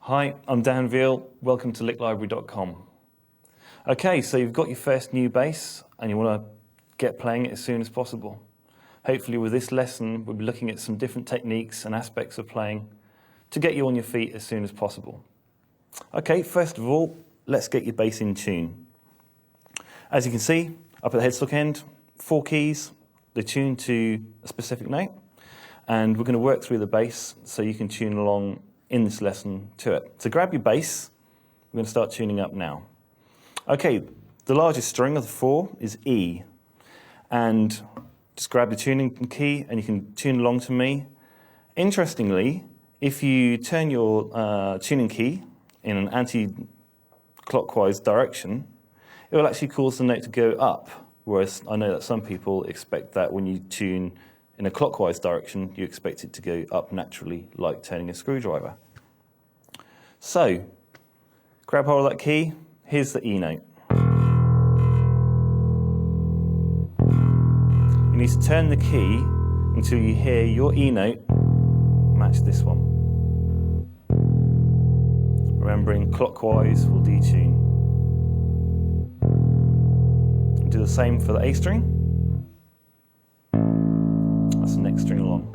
Hi, I'm Dan Veal. Welcome to licklibrary.com. Okay, so you've got your first new bass and you want to get playing it as soon as possible. Hopefully with this lesson we'll be looking at some different techniques and aspects of playing to get you on your feet as soon as possible. Okay, first of all, let's get your bass in tune. As you can see, up at the headstock end, 4 keys, they're tuned to a specific note, and we're going to work through the bass so you can tune along in this lesson to it. So grab your bass, we're going to start tuning up now. Okay, the largest string of the 4 is E, and just grab the tuning key and you can tune along to me. Interestingly, if you turn your tuning key in an anti-clockwise direction, it will actually cause the note to go up, whereas I know that some people expect that when you tune in a clockwise direction, you expect it to go up naturally, like turning a screwdriver. So, grab hold of that key, here's the E note. You need to turn the key until you hear your E note match this one. Remembering clockwise will detune. Do the same for the A string. That's the next string along.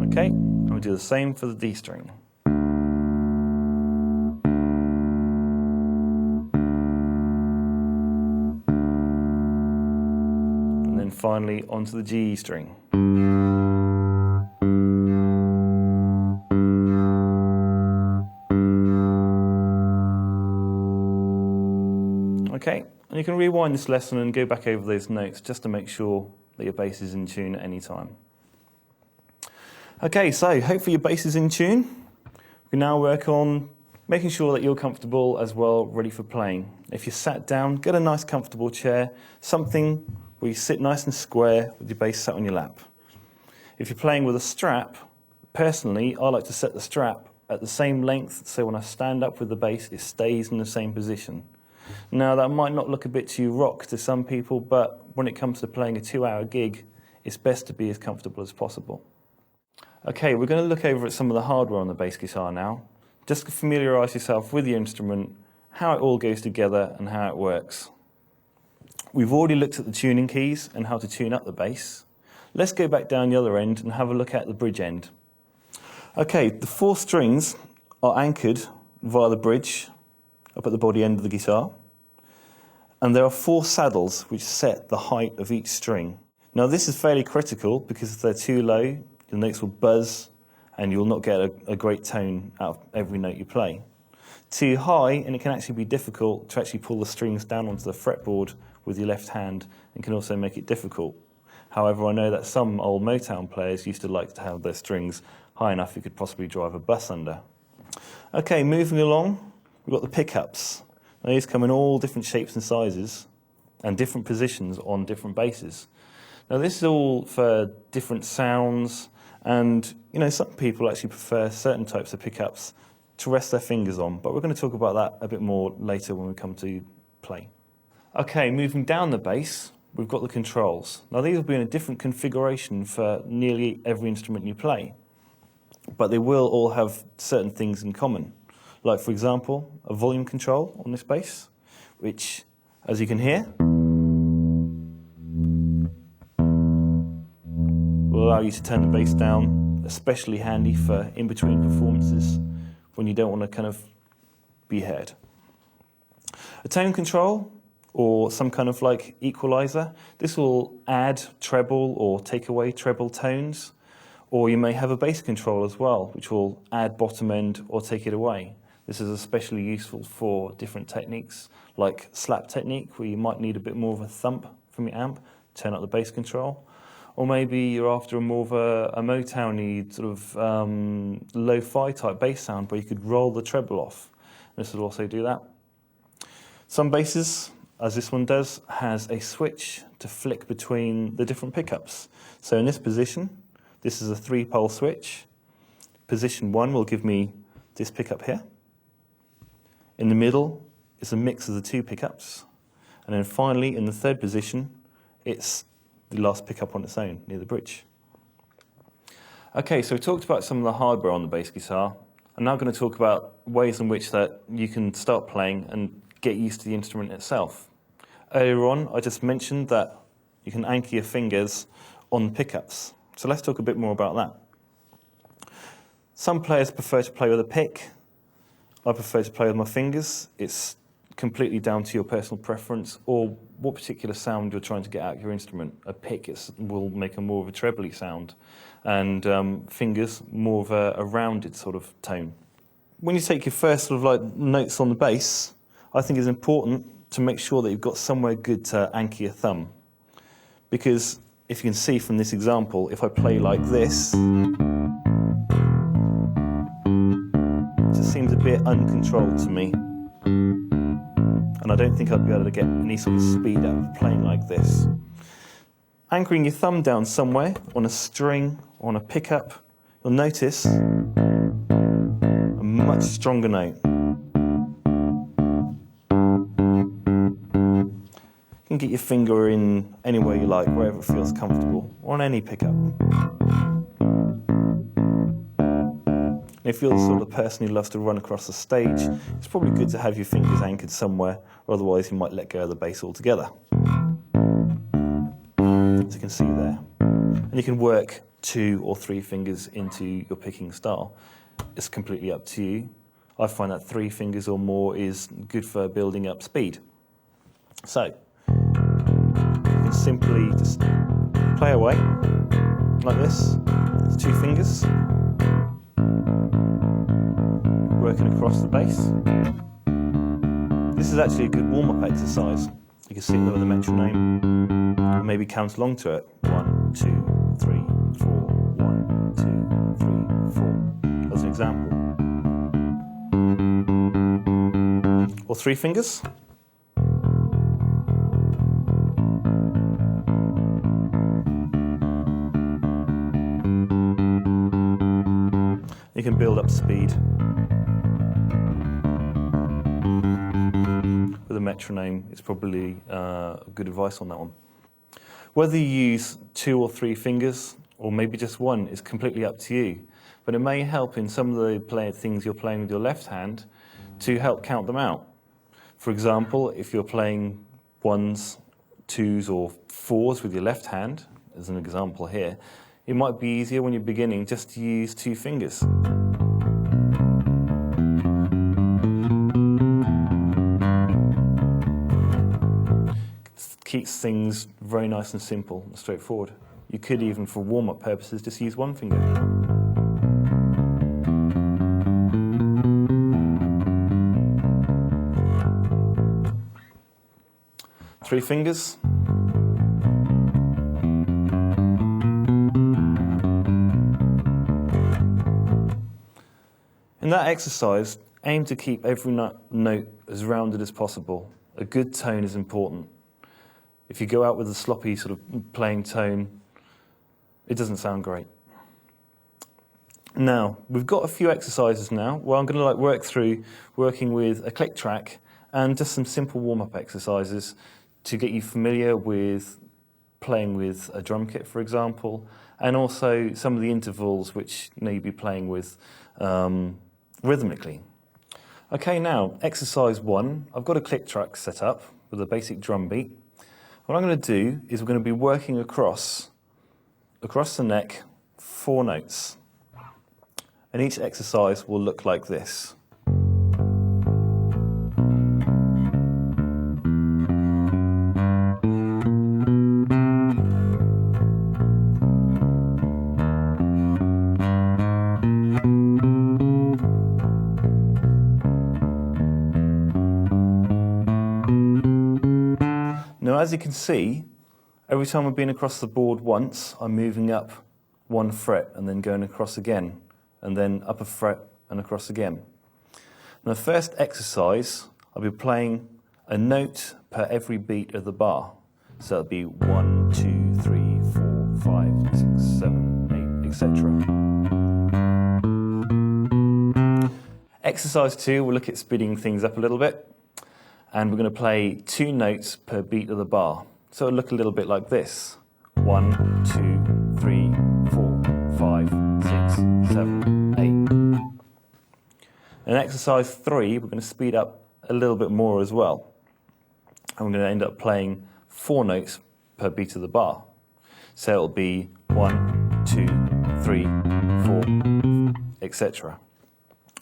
Okay, and we'll do the same for the D string. And then finally onto the G string. Okay, and you can rewind this lesson and go back over those notes just to make sure that your bass is in tune at any time. Okay, so hopefully your bass is in tune. We can now work on making sure that you're comfortable as well, ready for playing. If you're sat down, get a nice comfortable chair, something where you sit nice and square with your bass sat on your lap. If you're playing with a strap, personally, I like to set the strap at the same length so when I stand up with the bass, it stays in the same position. Now, that might not look a bit too rock to some people, but when it comes to playing a 2-hour gig, it's best to be as comfortable as possible. Okay, we're going to look over at some of the hardware on the bass guitar now, just to familiarise yourself with the instrument, how it all goes together and how it works. We've already looked at the tuning keys and how to tune up the bass. Let's go back down the other end and have a look at the bridge end. Okay, the 4 strings are anchored via the bridge up at the body end of the guitar, and there are 4 saddles which set the height of each string. Now this is fairly critical because if they're too low, the notes will buzz and you'll not get a great tone out of every note you play. Too high, and it can actually be difficult to actually pull the strings down onto the fretboard with your left hand and can also make it difficult. However, I know that some old Motown players used to like to have their strings high enough you could possibly drive a bus under. Okay, moving along. We've got the pickups. Now these come in all different shapes and sizes and different positions on different basses. Now this is all for different sounds, and some people actually prefer certain types of pickups to rest their fingers on, but we're going to talk about that a bit more later when we come to play. Okay, moving down the bass, we've got the controls. Now these will be in a different configuration for nearly every instrument you play, but they will all have certain things in common. Like, for example, a volume control on this bass, which, as you can hear, will allow you to turn the bass down, especially handy for in-between performances when you don't want to kind of be heard. A tone control, or some kind of like equalizer, this will add treble or take away treble tones, or you may have a bass control as well, which will add bottom end or take it away. This is especially useful for different techniques, like slap technique, where you might need a bit more of a thump from your amp, turn up the bass control. Or maybe you're after more of a Motown-y sort of lo-fi type bass sound, where you could roll the treble off. This will also do that. Some basses, as this one does, has a switch to flick between the different pickups. So in this position, this is a 3-pole switch. Position 1 will give me this pickup here. In the middle is a mix of the 2 pickups. And then finally, in the 3rd position, it's the last pick up on its own near the bridge. Okay, so we talked about some of the hardware on the bass guitar. I'm now going to talk about ways in which that you can start playing and get used to the instrument itself. Earlier on, I just mentioned that you can anchor your fingers on pickups. So let's talk a bit more about that. Some players prefer to play with a pick. I prefer to play with my fingers. It's completely down to your personal preference or what particular sound you're trying to get out of your instrument. A pick will make a more of a trebly sound, and fingers more of a rounded sort of tone. When you take your first sort of like notes on the bass, I think it's important to make sure that you've got somewhere good to anchor your thumb. Because if you can see from this example, if I play like this, it just seems a bit uncontrolled to me. And I don't think I'd be able to get any sort of speed out of playing like this. Anchoring your thumb down somewhere, on a string, or on a pickup, you'll notice a much stronger note. You can get your finger in anywhere you like, wherever it feels comfortable, on any pickup. And if you're the sort of person who loves to run across the stage, it's probably good to have your fingers anchored somewhere, or otherwise you might let go of the bass altogether. As you can see there. And you can work 2 or 3 fingers into your picking style. It's completely up to you. I find that 3 fingers or more is good for building up speed. So, you can simply just play away like this, with 2 fingers, working across the bass. This is actually a good warm-up exercise. You can sit there with a metronome and maybe count along to it. 1, 2, 3, 4, 1, 2, 3, 4. As an example. Or 3 fingers. You can build up speed with a metronome. It's probably good advice on that one. Whether you use 2 or 3 fingers, or maybe just 1, is completely up to you. But it may help in some of the things you're playing with your left hand to help count them out. For example, if you're playing 1s, 2s, or 4s with your left hand, as an example here, it might be easier when you're beginning just to use 2 fingers. It keeps things very nice and simple and straightforward. You could even, for warm-up purposes, just use 1 finger. Three fingers. In that exercise, aim to keep every note as rounded as possible. A good tone is important. If you go out with a sloppy sort of playing tone, it doesn't sound great. Now, we've got a few exercises now where I'm going to work through working with a click track and just some simple warm-up exercises to get you familiar with playing with a drum kit, for example, and also some of the intervals which you'd be playing with rhythmically. Okay, now, exercise 1. I've got a click track set up with a basic drum beat. What I'm going to do is we're going to be working across the neck 4 notes. And each exercise will look like this. Now, as you can see, every time I've been across the board once, I'm moving up 1 fret and then going across again, and then up a fret and across again. Now, the first exercise, I'll be playing a note per every beat of the bar. So it'll be 1, 2, 3, 4, 5, 6, 7, 8, etc. Exercise 2, we'll look at speeding things up a little bit. And we're going to play 2 notes per beat of the bar. So it'll look a little bit like this. 1, 1, 2, 3, 4, 5, 6, 7, 8. In exercise 3, we're going to speed up a little bit more as well. And we're going to end up playing 4 notes per beat of the bar. So it'll be 1, 2, 3, 4, etc.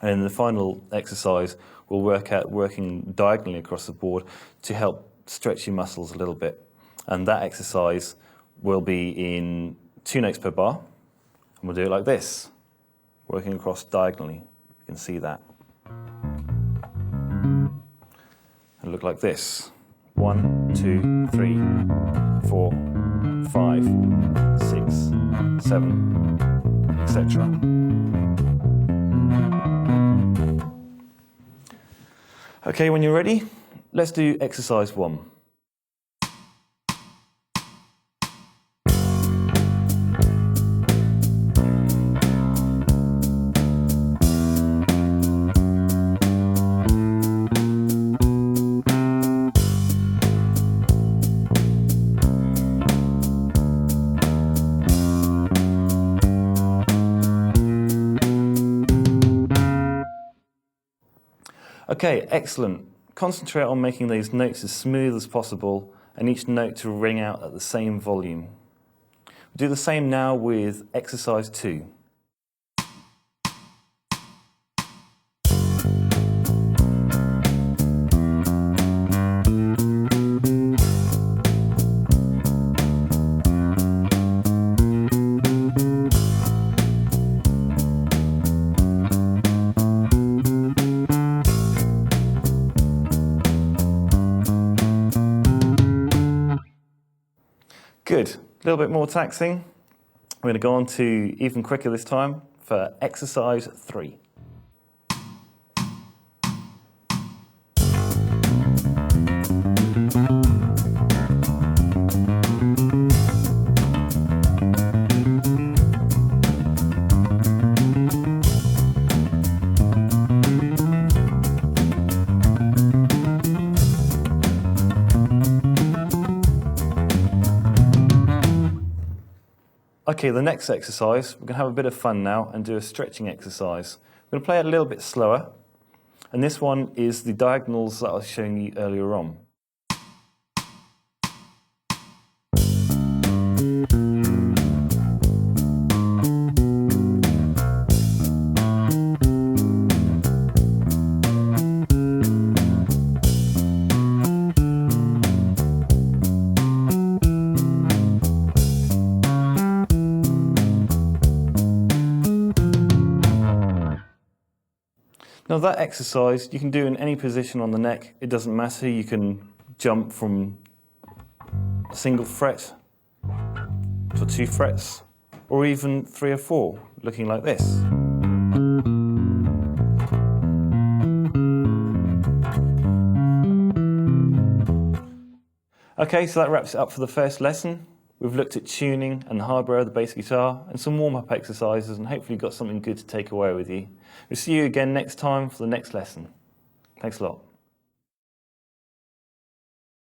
And in the final exercise, we'll work at working diagonally across the board to help stretch your muscles a little bit. And that exercise will be in 2 notes per bar. And we'll do it like this, working across diagonally. You can see that. And look like this. 1, 2, 3, 4, 5, 6, 7, etc. Okay, when you're ready, let's do exercise 1. Okay, excellent. Concentrate on making these notes as smooth as possible and each note to ring out at the same volume. We'll do the same now with exercise 2. Good. A little bit more taxing. We're going to go on to even quicker this time for exercise 3. Okay, the next exercise, we're going to have a bit of fun now and do a stretching exercise. We're going to play it a little bit slower, and this one is the diagonals that I was showing you earlier on. Now that exercise you can do in any position on the neck, it doesn't matter. You can jump from a single fret to 2 frets, or even 3 or 4, looking like this. Okay, so that wraps it up for the first lesson. We've looked at tuning and the hardware of the bass guitar and some warm-up exercises, and hopefully you've got something good to take away with you. We'll see you again next time for the next lesson. Thanks a lot.